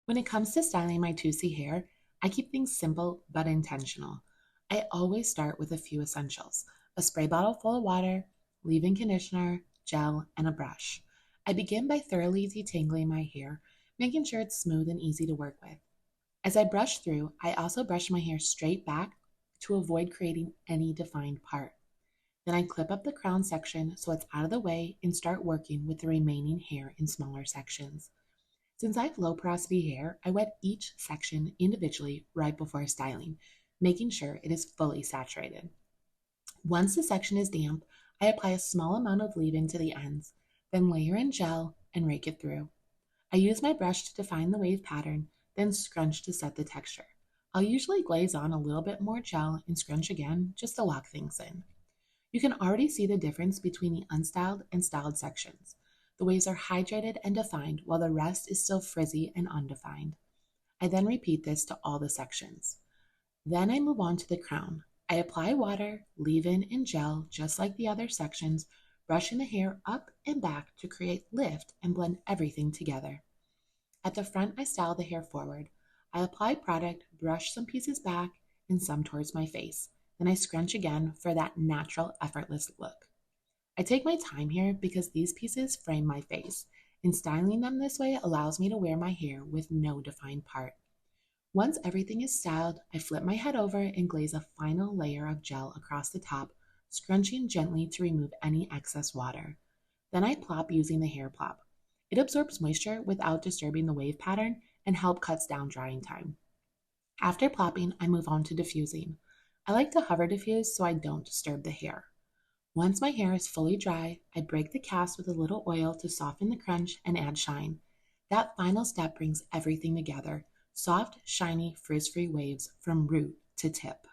When it comes to styling my 2C hair, I keep things simple but intentional. I always start with a few essentials: a spray bottle full of water, leave-in conditioner, gel, and a brush. I begin by thoroughly detangling my hair, making sure it's smooth and easy to work with. As I brush through, I also brush my hair straight back to avoid creating any defined part. Then I clip up the crown section so it's out of the way and start working with the remaining hair in smaller sections. Since I have low porosity hair, I wet each section individually right before styling, making sure it is fully saturated. Once the section is damp, I apply a small amount of leave-in to the ends, then layer in gel and rake it through. I use my brush to define the wave pattern, then scrunch to set the texture. I'll usually glaze on a little bit more gel and scrunch again just to lock things in. You can already see the difference between the unstyled and styled sections. The waves are hydrated and defined, while the rest is still frizzy and undefined. I then repeat this to all the sections. Then I move on to the crown. I apply water, leave-in, and gel just like the other sections, brushing the hair up and back to create lift and blend everything together. At the front, I style the hair forward. I apply product, brush some pieces back and some towards my face. Then I scrunch again for that natural, effortless look. I take my time here because these pieces frame my face, and styling them this way allows me to wear my hair with no defined part. Once everything is styled, I flip my head over and glaze a final layer of gel across the top, scrunching gently to remove any excess water. Then I plop using the hair plop. It absorbs moisture without disturbing the wave pattern and help cuts down drying time. After plopping, I move on to diffusing. I like to hover diffuse so I don't disturb the hair. Once my hair is fully dry, I break the cast with a little oil to soften the crunch and add shine. That final step brings everything together: soft, shiny, frizz-free waves from root to tip.